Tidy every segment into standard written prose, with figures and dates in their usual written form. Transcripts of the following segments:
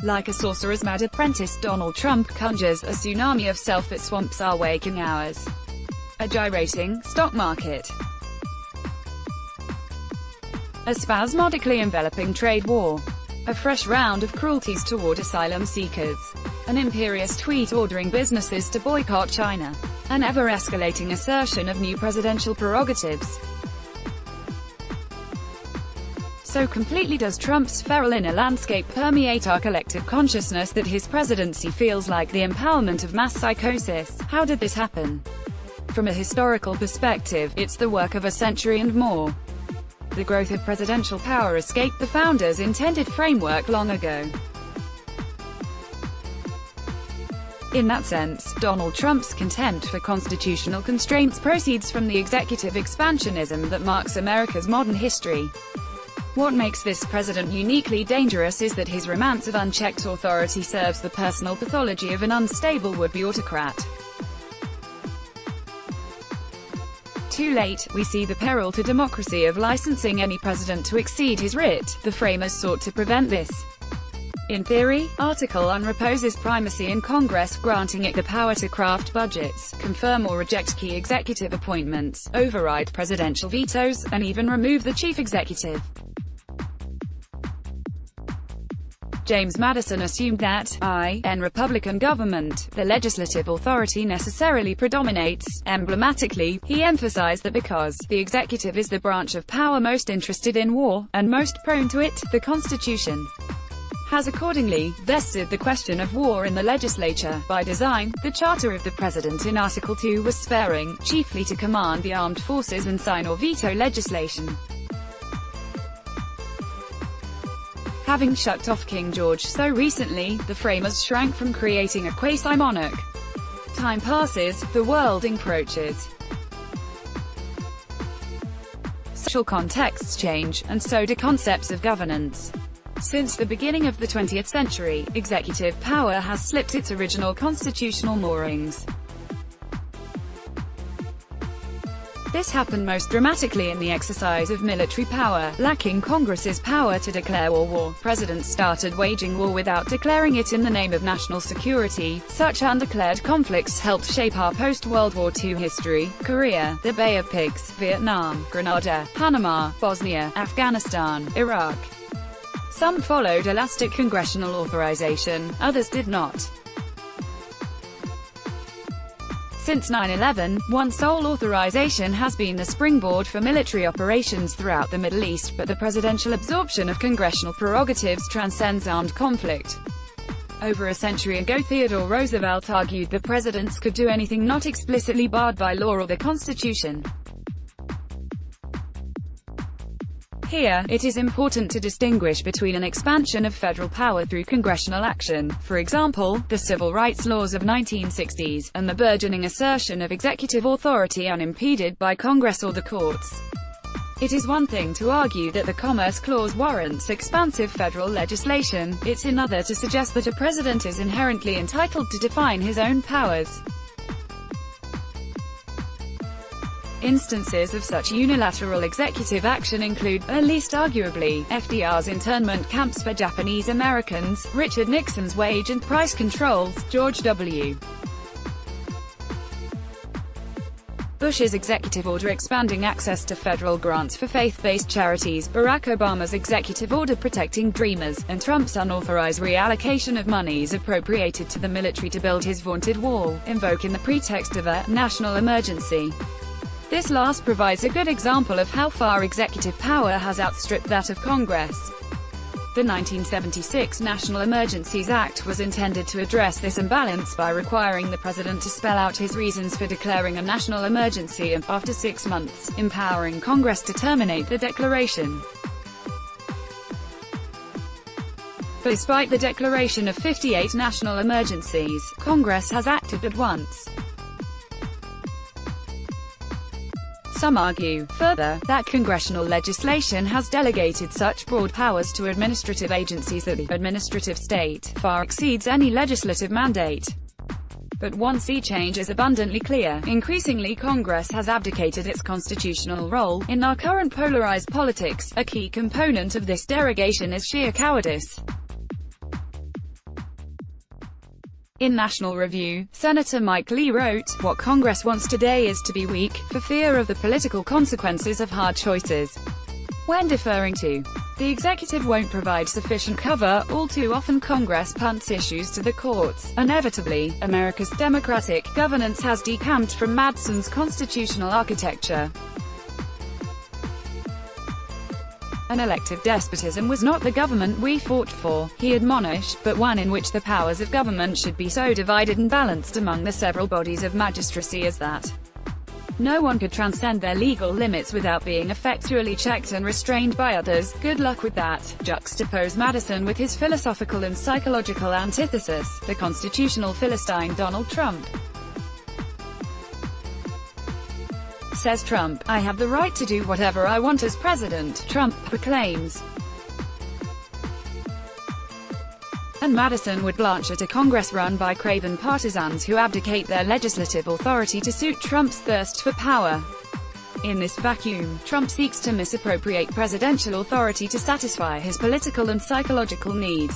Like a sorcerer's mad apprentice, Donald Trump conjures a tsunami of self that swamps our waking hours. A gyrating stock market. A spasmodically enveloping trade war. A fresh round of cruelties toward asylum seekers. An imperious tweet ordering businesses to boycott China. An ever-escalating assertion of new presidential prerogatives. So completely does Trump's feral inner landscape permeate our collective consciousness that his presidency feels like the empowerment of mass psychosis. How did this happen? From a historical perspective, it's the work of a century and more. The growth of presidential power escaped the founders' intended framework long ago. In that sense, Donald Trump's contempt for constitutional constraints proceeds from the executive expansionism that marks America's modern history. What makes this president uniquely dangerous is that his romance of unchecked authority serves the personal pathology of an unstable would-be autocrat. Too late, we see the peril to democracy of licensing any president to exceed his writ. The framers sought to prevent this. In theory, Article 1 reposes primacy in Congress, granting it the power to craft budgets, confirm or reject key executive appointments, override presidential vetoes, and even remove the chief executive. James Madison assumed that, in Republican government, the legislative authority necessarily predominates. Emblematically, he emphasized that because the executive is the branch of power most interested in war, and most prone to it, the Constitution has accordingly vested the question of war in the legislature. By design, the charter of the president in Article 2 was sparing, chiefly to command the armed forces and sign or veto legislation. Having shucked off King George so recently, the framers shrank from creating a quasi-monarch. Time passes, the world encroaches. Social contexts change, and so do concepts of governance. Since the beginning of the 20th century, executive power has slipped its original constitutional moorings. This happened most dramatically in the exercise of military power. Lacking Congress's power to declare war, presidents started waging war without declaring it in the name of national security. Such undeclared conflicts helped shape our post-World War II history: Korea, the Bay of Pigs, Vietnam, Grenada, Panama, Bosnia, Afghanistan, Iraq. Some followed elastic congressional authorization, others did not. Since 9/11, one sole authorization has been the springboard for military operations throughout the Middle East, but the presidential absorption of congressional prerogatives transcends armed conflict. Over a century ago, Theodore Roosevelt argued that presidents could do anything not explicitly barred by law or the Constitution. Here, it is important to distinguish between an expansion of federal power through congressional action, for example, the civil rights laws of 1960s, and the burgeoning assertion of executive authority unimpeded by Congress or the courts. It is one thing to argue that the Commerce Clause warrants expansive federal legislation, it's another to suggest that a president is inherently entitled to define his own powers. Instances of such unilateral executive action include, at least arguably, FDR's internment camps for Japanese Americans, Richard Nixon's wage and price controls, George W. Bush's executive order expanding access to federal grants for faith-based charities, Barack Obama's executive order protecting Dreamers, and Trump's unauthorized reallocation of monies appropriated to the military to build his vaunted wall, invoking the pretext of a national emergency. This last provides a good example of how far executive power has outstripped that of Congress. The 1976 National Emergencies Act was intended to address this imbalance by requiring the president to spell out his reasons for declaring a national emergency and, after 6 months, empowering Congress to terminate the declaration. But despite the declaration of 58 national emergencies, Congress has acted at once. Some argue, further, that congressional legislation has delegated such broad powers to administrative agencies that the administrative state far exceeds any legislative mandate. But one sea change is abundantly clear: increasingly Congress has abdicated its constitutional role. In our current polarized politics, a key component of this derogation is sheer cowardice. In National Review, Senator Mike Lee wrote, "What Congress wants today is to be weak, for fear of the political consequences of hard choices." When deferring to the executive won't provide sufficient cover, all too often Congress punts issues to the courts. Inevitably, America's democratic governance has decamped from Madison's constitutional architecture. An elective despotism was not the government we fought for, he admonished, but one in which the powers of government should be so divided and balanced among the several bodies of magistracy as that no one could transcend their legal limits without being effectually checked and restrained by others. Good luck with that. Juxtapose Madison with his philosophical and psychological antithesis, the constitutional Philistine Donald Trump. Says Trump, "I have the right to do whatever I want as president," Trump proclaims. And Madison would blanch at a Congress run by craven partisans who abdicate their legislative authority to suit Trump's thirst for power. In this vacuum, Trump seeks to misappropriate presidential authority to satisfy his political and psychological needs.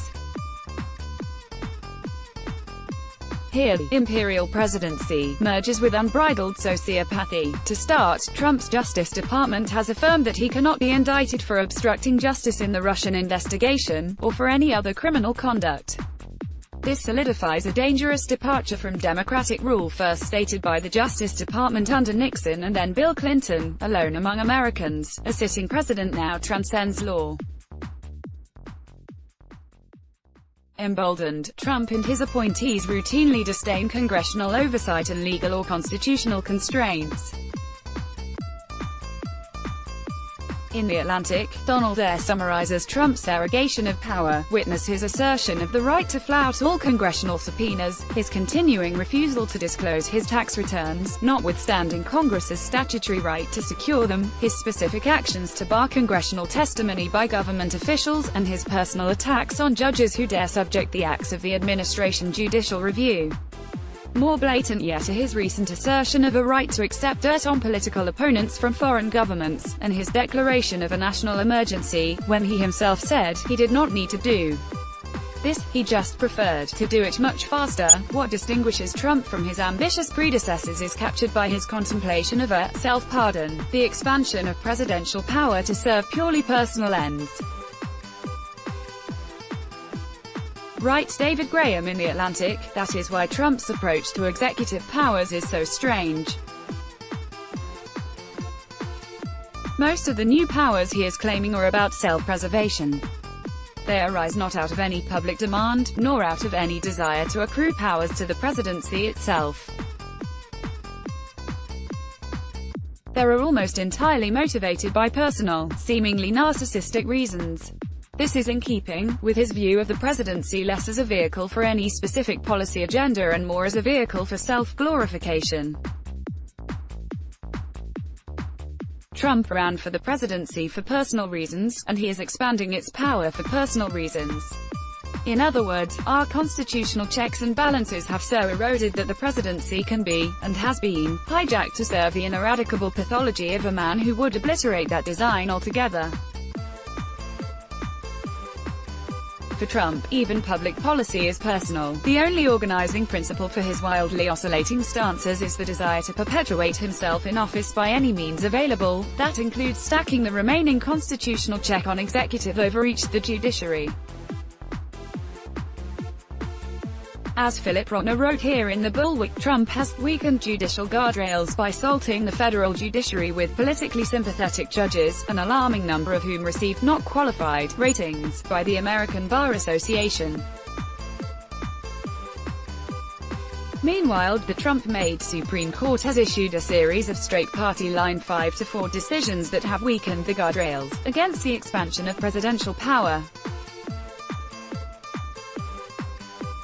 Here, the imperial presidency merges with unbridled sociopathy. To start, Trump's Justice Department has affirmed that he cannot be indicted for obstructing justice in the Russian investigation, or for any other criminal conduct. This solidifies a dangerous departure from democratic rule first stated by the Justice Department under Nixon and then Bill Clinton. Alone among Americans, a sitting president now transcends law. Emboldened, Trump and his appointees routinely disdain congressional oversight and legal or constitutional constraints. In The Atlantic, Donald Ayre summarizes Trump's arrogation of power, witness his assertion of the right to flout all congressional subpoenas, his continuing refusal to disclose his tax returns, notwithstanding Congress's statutory right to secure them, his specific actions to bar congressional testimony by government officials, and his personal attacks on judges who dare subject the acts of the administration judicial review. More blatant yet are his recent assertion of a right to accept dirt on political opponents from foreign governments, and his declaration of a national emergency, when he himself said he did not need to do this, he just preferred to do it much faster. What distinguishes Trump from his ambitious predecessors is captured by his contemplation of a self-pardon, the expansion of presidential power to serve purely personal ends. Writes David Graham in The Atlantic, that is why Trump's approach to executive powers is so strange. Most of the new powers he is claiming are about self-preservation. They arise not out of any public demand, nor out of any desire to accrue powers to the presidency itself. They are almost entirely motivated by personal, seemingly narcissistic reasons. This is in keeping with his view of the presidency less as a vehicle for any specific policy agenda and more as a vehicle for self-glorification. Trump ran for the presidency for personal reasons, and he is expanding its power for personal reasons. In other words, our constitutional checks and balances have so eroded that the presidency can be, and has been, hijacked to serve the ineradicable pathology of a man who would obliterate that design altogether. For Trump, even public policy is personal. The only organizing principle for his wildly oscillating stances is the desire to perpetuate himself in office by any means available. That includes stacking the remaining constitutional check on executive overreach, the judiciary. As Philip Rotner wrote here in the Bulwark, Trump has weakened judicial guardrails by salting the federal judiciary with politically sympathetic judges, an alarming number of whom received not qualified ratings by the American Bar Association. Meanwhile, the Trump-made Supreme Court has issued a series of straight party line 5-4 decisions that have weakened the guardrails against the expansion of presidential power.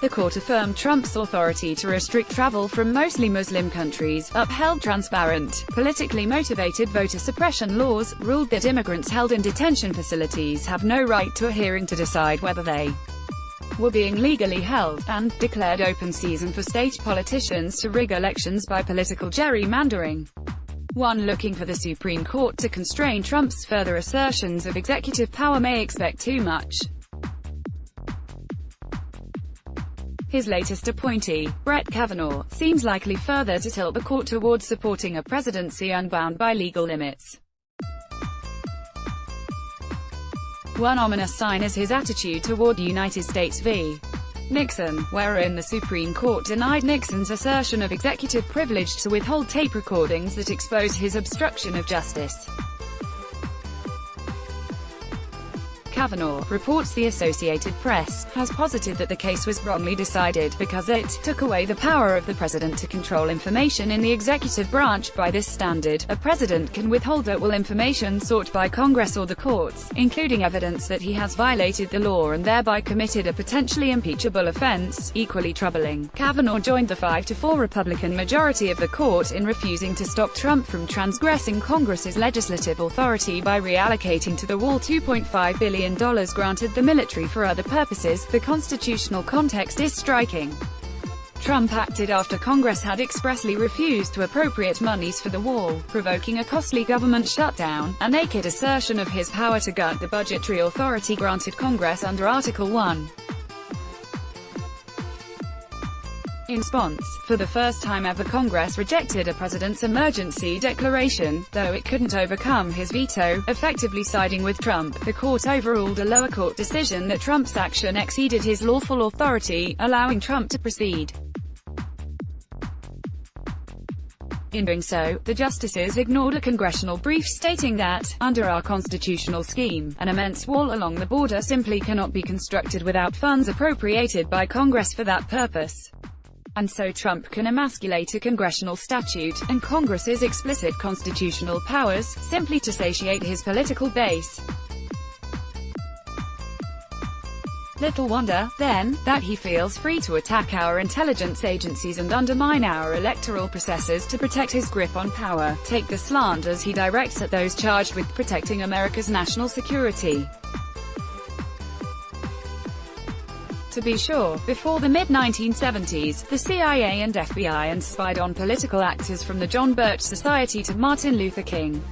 The court affirmed Trump's authority to restrict travel from mostly Muslim countries, upheld transparent, politically motivated voter suppression laws, ruled that immigrants held in detention facilities have no right to a hearing to decide whether they were being legally held, and declared open season for state politicians to rig elections by political gerrymandering. One looking for the Supreme Court to constrain Trump's further assertions of executive power may expect too much. His latest appointee, Brett Kavanaugh, seems likely further to tilt the court towards supporting a presidency unbound by legal limits. One ominous sign is his attitude toward United States v. Nixon, wherein the Supreme Court denied Nixon's assertion of executive privilege to withhold tape recordings that exposed his obstruction of justice. Kavanaugh, reports the Associated Press, has posited that the case was wrongly decided, because it took away the power of the president to control information in the executive branch. By this standard, a president can withhold at will information sought by Congress or the courts, including evidence that he has violated the law and thereby committed a potentially impeachable offense. Equally troubling, Kavanaugh joined the 5-4 Republican majority of the court in refusing to stop Trump from transgressing Congress's legislative authority by reallocating to the wall $2.5 billion granted the military for other purposes. The constitutional context is striking. Trump acted after Congress had expressly refused to appropriate monies for the wall, provoking a costly government shutdown, a naked assertion of his power to gut the budgetary authority granted Congress under Article 1. In response, for the first time ever, Congress rejected a president's emergency declaration, though it couldn't overcome his veto, effectively siding with Trump. The court overruled a lower court decision that Trump's action exceeded his lawful authority, allowing Trump to proceed. In doing so, the justices ignored a congressional brief stating that, under our constitutional scheme, an immense wall along the border simply cannot be constructed without funds appropriated by Congress for that purpose. And so Trump can emasculate a congressional statute, and Congress's explicit constitutional powers, simply to satiate his political base. Little wonder, then, that he feels free to attack our intelligence agencies and undermine our electoral processes to protect his grip on power. Take the slanders he directs at those charged with protecting America's national security. To be sure, before the mid-1970s, the CIA and FBI spied on political actors from the John Birch Society to Martin Luther King.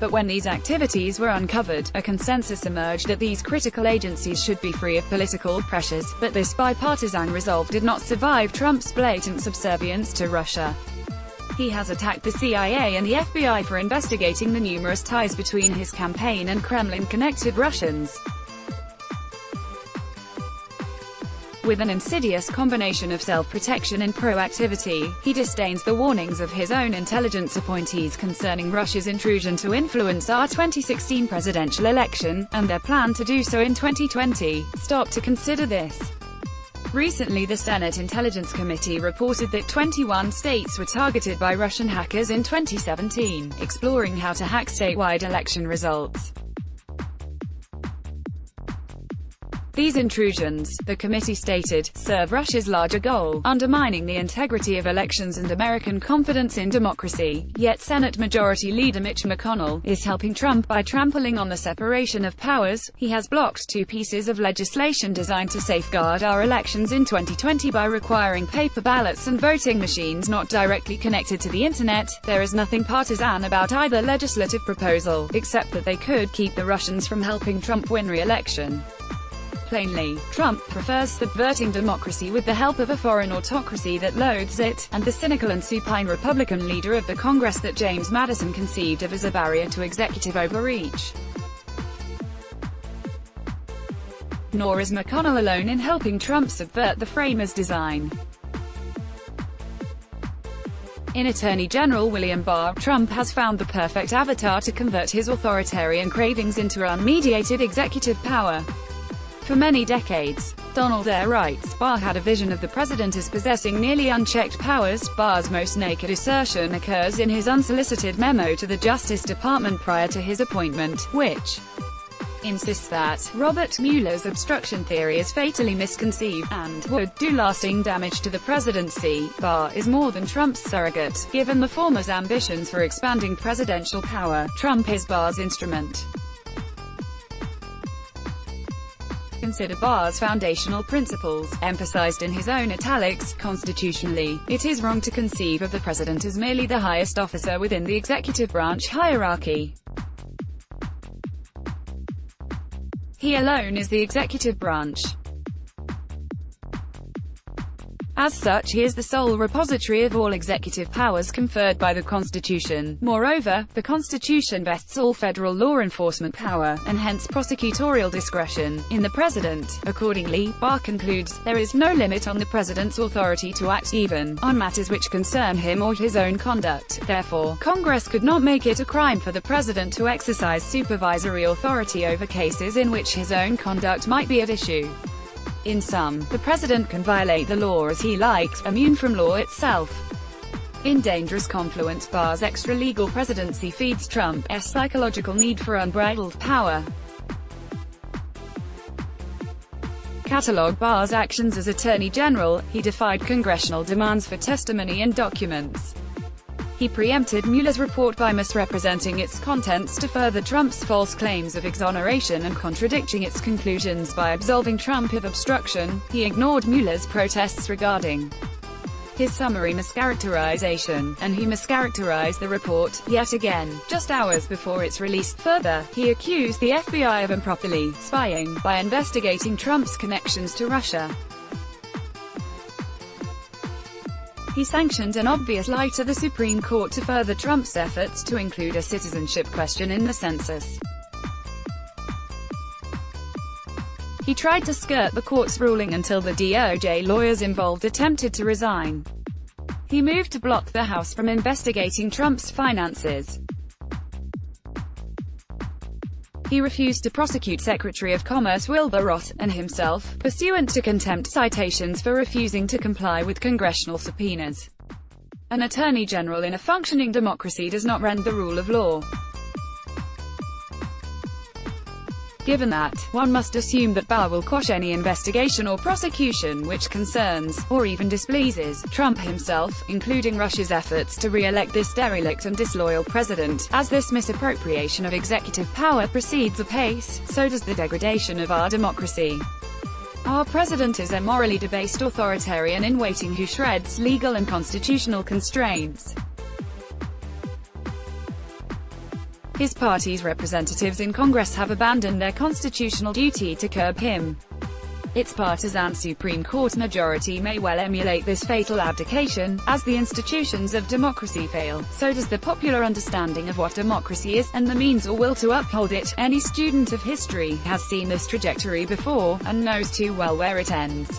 But when these activities were uncovered, a consensus emerged that these critical agencies should be free of political pressures. But this bipartisan resolve did not survive Trump's blatant subservience to Russia. He has attacked the CIA and the FBI for investigating the numerous ties between his campaign and Kremlin-connected Russians. With an insidious combination of self-protection and proactivity, he disdains the warnings of his own intelligence appointees concerning Russia's intrusion to influence our 2016 presidential election, and their plan to do so in 2020. Stop to consider this. Recently, the Senate Intelligence Committee reported that 21 states were targeted by Russian hackers in 2017, exploring how to hack statewide election results. These intrusions, the committee stated, serve Russia's larger goal, undermining the integrity of elections and American confidence in democracy. Yet Senate Majority Leader Mitch McConnell is helping Trump by trampling on the separation of powers. He has blocked 2 pieces of legislation designed to safeguard our elections in 2020 by requiring paper ballots and voting machines not directly connected to the internet. There is nothing partisan about either legislative proposal, except that they could keep the Russians from helping Trump win re-election. Plainly, Trump prefers subverting democracy with the help of a foreign autocracy that loathes it, and the cynical and supine Republican leader of the Congress that James Madison conceived of as a barrier to executive overreach. Nor is McConnell alone in helping Trump subvert the framers' design. In Attorney General William Barr, Trump has found the perfect avatar to convert his authoritarian cravings into unmediated executive power. For many decades, Donald Eyre writes, Barr had a vision of the president as possessing nearly unchecked powers. Barr's most naked assertion occurs in his unsolicited memo to the Justice Department prior to his appointment, which insists that Robert Mueller's obstruction theory is fatally misconceived, and would do lasting damage to the presidency. Barr is more than Trump's surrogate. Given the former's ambitions for expanding presidential power, Trump is Barr's instrument. Consider Barr's foundational principles, emphasized in his own italics. Constitutionally, it is wrong to conceive of the president as merely the highest officer within the executive branch hierarchy. He alone is the executive branch. As such, he is the sole repository of all executive powers conferred by the Constitution. Moreover, the Constitution vests all federal law enforcement power, and hence prosecutorial discretion, in the President. Accordingly, Barr concludes, there is no limit on the President's authority to act, even on matters which concern him or his own conduct. Therefore, Congress could not make it a crime for the President to exercise supervisory authority over cases in which his own conduct might be at issue. In sum, the President can violate the law as he likes, immune from law itself. In dangerous confluence, Barr's extra-legal presidency feeds Trump's psychological need for unbridled power. Catalog Barr's actions as Attorney General, he defied congressional demands for testimony and documents. He preempted Mueller's report by misrepresenting its contents to further Trump's false claims of exoneration and contradicting its conclusions by absolving Trump of obstruction. He ignored Mueller's protests regarding his summary mischaracterization, and he mischaracterized the report, yet again, just hours before its release. Further, he accused the FBI of improperly spying by investigating Trump's connections to Russia. He sanctioned an obvious lie to the Supreme Court to further Trump's efforts to include a citizenship question in the census. He tried to skirt the court's ruling until the DOJ lawyers involved attempted to resign. He moved to block the House from investigating Trump's finances. He refused to prosecute Secretary of Commerce Wilbur Ross, and himself, pursuant to contempt citations for refusing to comply with congressional subpoenas. An attorney general in a functioning democracy does not rend the rule of law. Given that, one must assume that Barr will quash any investigation or prosecution which concerns, or even displeases, Trump himself, including Russia's efforts to re-elect this derelict and disloyal president. As this misappropriation of executive power proceeds apace, so does the degradation of our democracy. Our president is a morally debased authoritarian in waiting who shreds legal and constitutional constraints. His party's representatives in Congress have abandoned their constitutional duty to curb him. Its partisan Supreme Court majority may well emulate this fatal abdication. As the institutions of democracy fail, so does the popular understanding of what democracy is, and the means or will to uphold it. Any student of history has seen this trajectory before, and knows too well where it ends.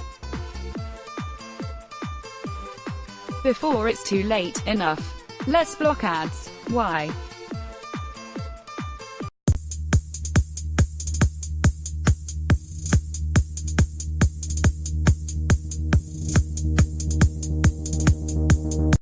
Before it's too late, enough. Let's block ads. Why?